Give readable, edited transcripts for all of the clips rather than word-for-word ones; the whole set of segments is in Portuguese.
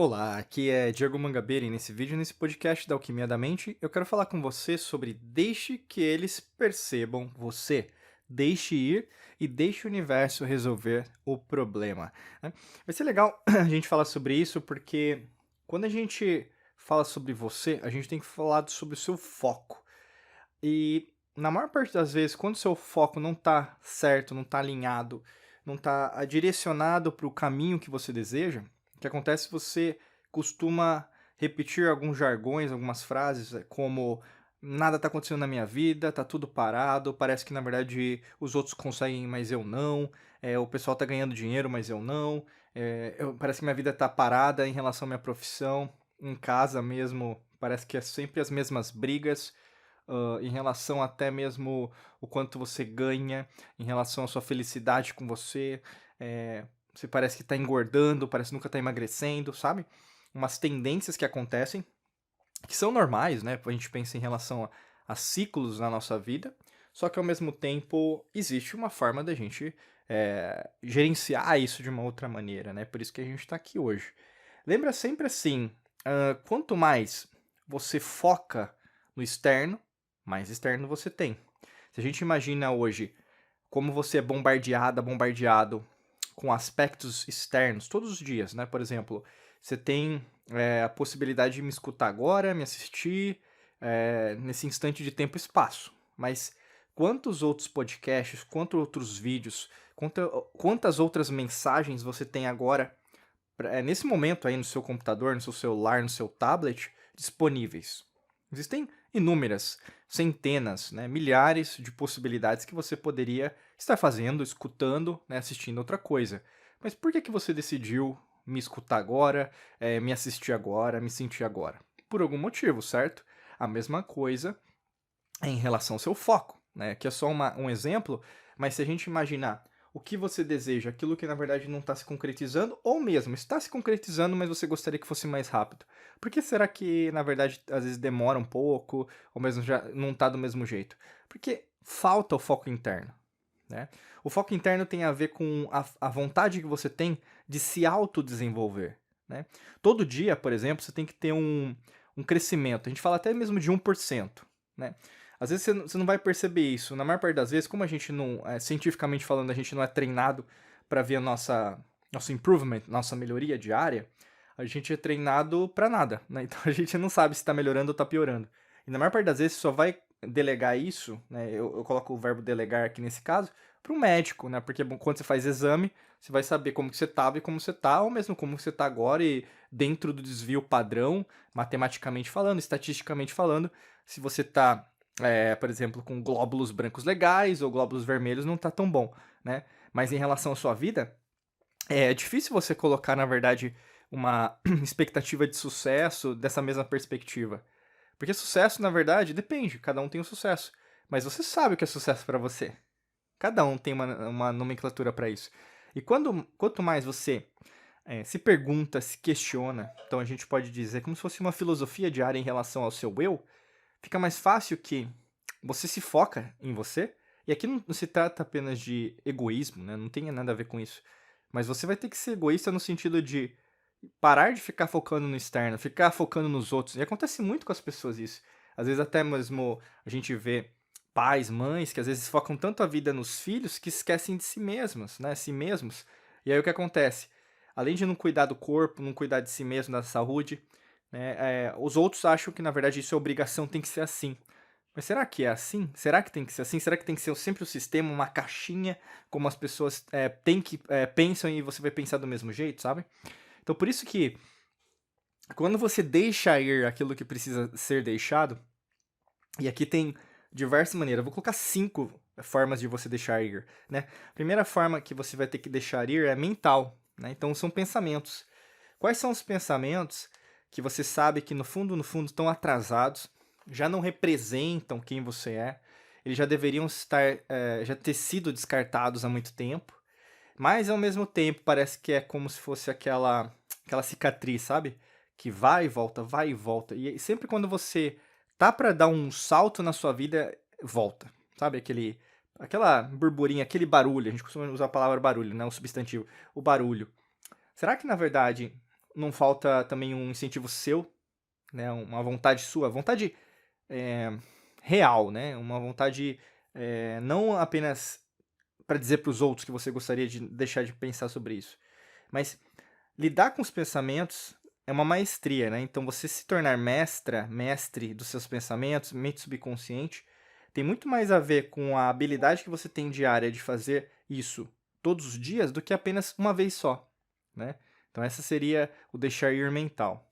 Olá, aqui é Diego Mangabeira e nesse vídeo, nesse podcast da Alquimia da Mente, eu quero falar com você sobre deixe que eles percebam você. Deixe ir e deixe o universo resolver o problema, né? Vai ser legal a gente falar sobre isso porque quando a gente fala sobre você, a gente tem que falar sobre o seu foco. E na maior parte das vezes, quando o seu foco não está certo, não está alinhado, não está direcionado para o caminho que você deseja, o que acontece é que você costuma repetir alguns jargões, algumas frases, como nada está acontecendo na minha vida, está tudo parado, parece que na verdade os outros conseguem, mas eu não, o pessoal está ganhando dinheiro, mas eu não, parece que minha vida está parada em relação à minha profissão, em casa mesmo, parece que é sempre as mesmas brigas, em relação até mesmo o quanto você ganha, em relação à sua felicidade com você, você parece que está engordando, parece que nunca está emagrecendo, sabe? Umas tendências que acontecem, que são normais, né? A gente pensa em relação a ciclos na nossa vida, só que ao mesmo tempo existe uma forma da gente gerenciar isso de uma outra maneira, né? Por isso que a gente está aqui hoje. Lembra sempre assim, quanto mais você foca no externo, mais externo você tem. Se a gente imagina hoje como você é bombardeado com aspectos externos todos os dias, né? Por exemplo, você tem a possibilidade de me escutar agora, me assistir, nesse instante de tempo e espaço. Mas quantos outros podcasts, quantos outros vídeos, quantas outras mensagens você tem agora, nesse momento aí no seu computador, no seu celular, no seu tablet, disponíveis? Existem inúmeras, centenas, né, milhares de possibilidades que você poderia estar fazendo, escutando, né, assistindo outra coisa. Mas por que que você decidiu me escutar agora, me assistir agora, me sentir agora? Por algum motivo, certo? A mesma coisa em relação ao seu foco, né? Que é só um exemplo, mas se a gente imaginar o que você deseja, aquilo que na verdade não está se concretizando, ou mesmo está se concretizando, mas você gostaria que fosse mais rápido. Por que será que na verdade às vezes demora um pouco, ou mesmo já não está do mesmo jeito? Porque falta o foco interno, né? O foco interno tem a ver com a vontade que você tem de se autodesenvolver, né? Todo dia, por exemplo, você tem que ter um crescimento. A gente fala até mesmo de 1%, né? Às vezes você não vai perceber isso. Na maior parte das vezes, como a gente não, cientificamente falando, a gente não é treinado para ver a nosso improvement, nossa melhoria diária, a gente é treinado para nada, né? Então a gente não sabe se está melhorando ou está piorando. E na maior parte das vezes só vai delegar isso, né? Eu coloco o verbo delegar aqui nesse caso, para um médico, né? Porque bom, quando você faz exame, você vai saber como que você estava e como você está, ou mesmo como você está agora e dentro do desvio padrão, matematicamente falando, estatisticamente falando, se você está por exemplo, com glóbulos brancos legais ou glóbulos vermelhos não tá tão bom, né? Mas em relação à sua vida, é difícil você colocar, na verdade, uma expectativa de sucesso dessa mesma perspectiva. Porque sucesso, na verdade, depende, cada um tem um sucesso. Mas você sabe o que é sucesso para você. Cada um tem uma nomenclatura para isso. E quanto mais você se pergunta, se questiona, então a gente pode dizer como se fosse uma filosofia diária em relação ao seu eu, fica mais fácil que você se foca em você, e aqui não se trata apenas de egoísmo, né? Não tem nada a ver com isso. Mas você vai ter que ser egoísta no sentido de parar de ficar focando no externo, ficar focando nos outros. E acontece muito com as pessoas isso. Às vezes até mesmo a gente vê pais, mães que às vezes focam tanto a vida nos filhos que esquecem de si mesmos, né? Si mesmos. E aí o que acontece? Além de não cuidar do corpo, não cuidar de si mesmo, da saúde, né? Os outros acham que na verdade isso é obrigação, tem que ser assim. Mas será que é assim? Será que tem que ser assim? Será que tem que ser sempre o sistema, uma caixinha, como as pessoas pensam e você vai pensar do mesmo jeito, sabe? Então por isso que quando você deixa ir aquilo que precisa ser deixado, e aqui tem diversas maneiras, eu vou colocar 5 formas de você deixar ir, né? A primeira forma que você vai ter que deixar ir é mental, né? Então são pensamentos. Quais são os pensamentos que você sabe que no fundo estão atrasados, já não representam quem você é, eles já deveriam estar, já ter sido descartados há muito tempo, mas ao mesmo tempo parece que é como se fosse aquela cicatriz, sabe? Que vai e volta. E sempre quando você tá para dar um salto na sua vida, volta. Sabe? Aquela burburinha, aquele barulho. A gente costuma usar a palavra barulho, não o substantivo. O barulho. Será que na verdade não falta também um incentivo seu, né, uma vontade sua, vontade eh, real, né, uma vontade não apenas para dizer para os outros que você gostaria de deixar de pensar sobre isso, mas lidar com os pensamentos é uma maestria, né? Então você se tornar mestre dos seus pensamentos, mente subconsciente, tem muito mais a ver com a habilidade que você tem diária de fazer isso todos os dias do que apenas uma vez só, né? Então essa seria o deixar ir mental.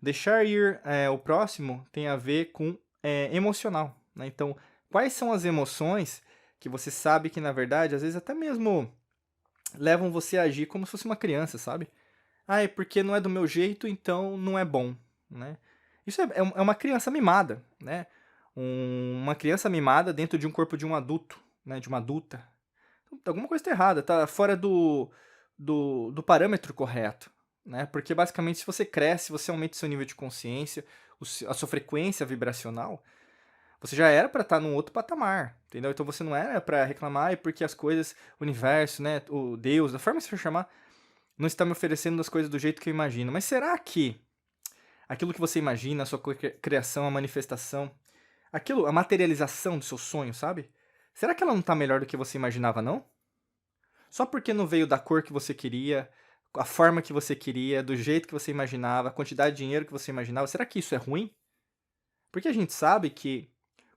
Deixar ir o próximo tem a ver com emocional, né? Então, quais são as emoções que você sabe que, na verdade, às vezes até mesmo levam você a agir como se fosse uma criança, sabe? Ah, é porque não é do meu jeito, então não é bom, né? Isso é uma criança mimada, né? Uma criança mimada dentro de um corpo de um adulto, né? De uma adulta. Então, alguma coisa está errada, tá fora do parâmetro correto, né? Porque basicamente se você cresce, você aumenta o seu nível de consciência, a sua frequência vibracional, você já era para estar num outro patamar, entendeu? Então você não era para reclamar, porque as coisas, o universo, né, o Deus, da forma que você for chamar, não está me oferecendo as coisas do jeito que eu imagino. Mas será que aquilo que você imagina, a sua criação, a manifestação, aquilo, a materialização do seu sonho, sabe? Será que ela não está melhor do que você imaginava, não? Só porque não veio da cor que você queria, a forma que você queria, do jeito que você imaginava, a quantidade de dinheiro que você imaginava, será que isso é ruim? Porque a gente sabe que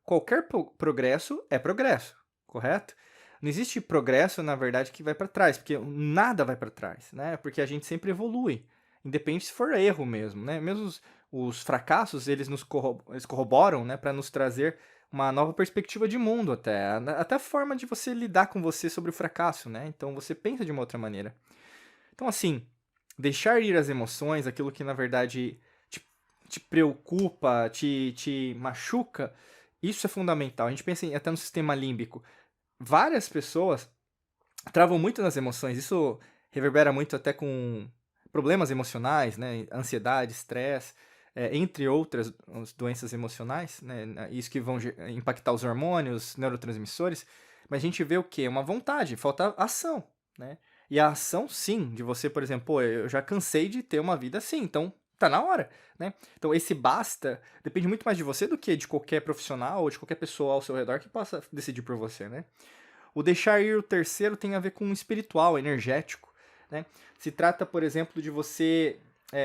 qualquer progresso é progresso, correto? Não existe progresso, na verdade, que vai para trás, porque nada vai para trás, né? Porque a gente sempre evolui, independente se for erro mesmo, né? Mesmo os fracassos, eles corroboram, né, para nos trazer uma nova perspectiva de mundo até a forma de você lidar com você sobre o fracasso, né? Então você pensa de uma outra maneira. Então assim, deixar ir as emoções, aquilo que na verdade te preocupa, te machuca, isso é fundamental. A gente pensa até no sistema límbico. Várias pessoas travam muito nas emoções. Isso reverbera muito até com problemas emocionais, né? Ansiedade, estresse, entre outras doenças emocionais, né? Isso que vão impactar os hormônios, neurotransmissores. Mas a gente vê o quê? Uma vontade, falta ação, né? E a ação, sim, de você, por exemplo, pô, eu já cansei de ter uma vida assim, então tá na hora, né? Então esse basta depende muito mais de você do que de qualquer profissional ou de qualquer pessoa ao seu redor que possa decidir por você, né? O deixar ir o terceiro tem a ver com o espiritual, energético, né? Se trata, por exemplo, de você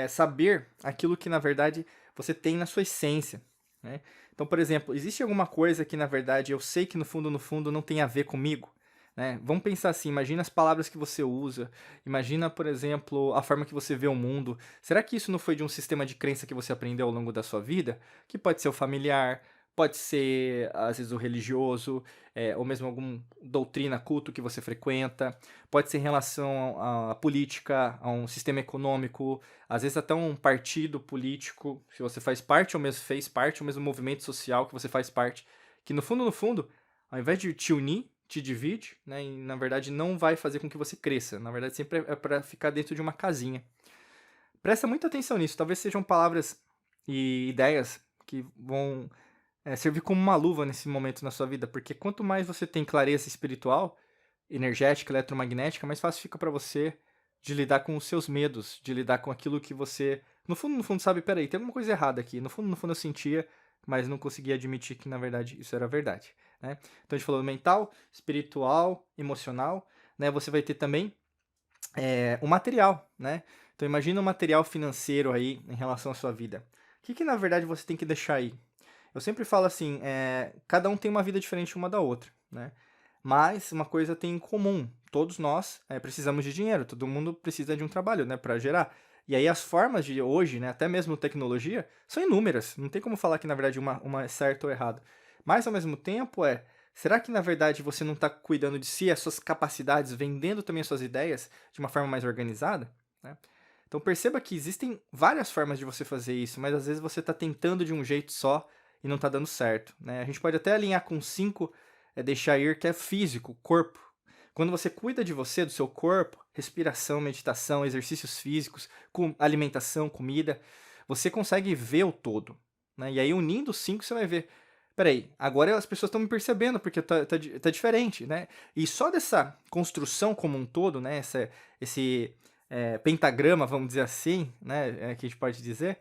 saber aquilo que, na verdade, você tem na sua essência, né? Então, por exemplo, existe alguma coisa que, na verdade, eu sei que no fundo, não tem a ver comigo, né? Vamos pensar assim, imagina as palavras que você usa, imagina, por exemplo, a forma que você vê o mundo. Será que isso não foi de um sistema de crença que você aprendeu ao longo da sua vida? Que pode ser o familiar, pode ser, às vezes, o religioso, ou mesmo alguma doutrina, culto que você frequenta, pode ser em relação à política, a um sistema econômico, às vezes até um partido político, se você faz parte ou mesmo fez parte, ou mesmo movimento social que você faz parte, que no fundo, ao invés de te unir, te divide, né, e na verdade não vai fazer com que você cresça, na verdade sempre é para ficar dentro de uma casinha. Presta muita atenção nisso, talvez sejam palavras e ideias que vão servir como uma luva nesse momento na sua vida, porque quanto mais você tem clareza espiritual, energética, eletromagnética, mais fácil fica para você de lidar com os seus medos, de lidar com aquilo que você, no fundo, sabe, peraí, tem alguma coisa errada aqui. No fundo eu sentia, mas não conseguia admitir que, na verdade, isso era verdade, né? Então a gente falou mental, espiritual, emocional, né? Você vai ter também o material, né? Então imagina o material financeiro aí em relação à sua vida. O que na verdade você tem que deixar aí? Eu sempre falo assim, cada um tem uma vida diferente uma da outra, né? Mas uma coisa tem em comum, todos nós precisamos de dinheiro, todo mundo precisa de um trabalho, né, para gerar. E aí as formas de hoje, né, até mesmo tecnologia, são inúmeras. Não tem como falar que na verdade uma é certa ou errada. Mas ao mesmo tempo será que na verdade você não está cuidando de si, as suas capacidades, vendendo também as suas ideias de uma forma mais organizada, né? Então perceba que existem várias formas de você fazer isso, mas às vezes você está tentando de um jeito só e não tá dando certo, né? A gente pode até alinhar com 5, deixar ir, que é físico, corpo. Quando você cuida de você, do seu corpo, respiração, meditação, exercícios físicos, alimentação, comida, você consegue ver o todo, né? E aí unindo os 5 você vai ver, peraí, agora as pessoas estão me percebendo porque tá diferente, né? E só dessa construção como um todo, né? Esse pentagrama, vamos dizer assim, né, que a gente pode dizer,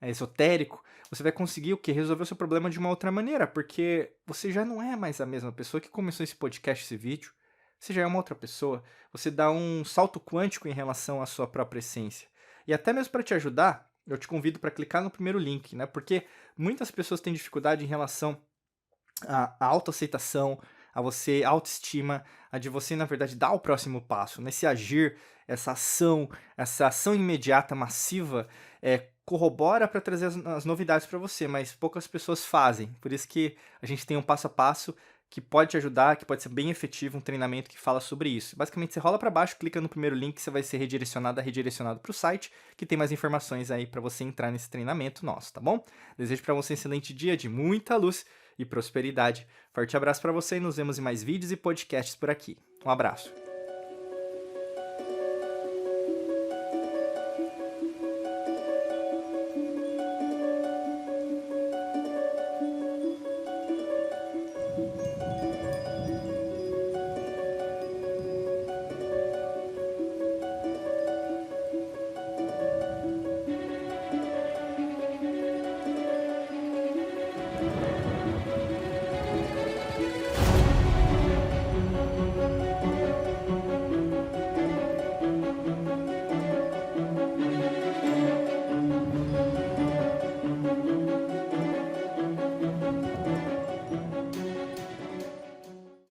esotérico, você vai conseguir o quê? Resolver o seu problema de uma outra maneira, porque você já não é mais a mesma pessoa que começou esse podcast, esse vídeo. Você já é uma outra pessoa. Você dá um salto quântico em relação à sua própria essência. E até mesmo para te ajudar, eu te convido para clicar no primeiro link, né? Porque muitas pessoas têm dificuldade em relação à autoaceitação, a você autoestima, a de você, na verdade, dar o próximo passo, nesse agir, essa ação imediata, massiva, corrobora para trazer as novidades para você, mas poucas pessoas fazem. Por isso que a gente tem um passo a passo que pode te ajudar, que pode ser bem efetivo, um treinamento que fala sobre isso. Basicamente, você rola para baixo, clica no primeiro link, você vai ser redirecionado para o site, que tem mais informações aí para você entrar nesse treinamento nosso, tá bom? Desejo para você um excelente dia de muita luz e prosperidade. Forte abraço para você e nos vemos em mais vídeos e podcasts por aqui. Um abraço.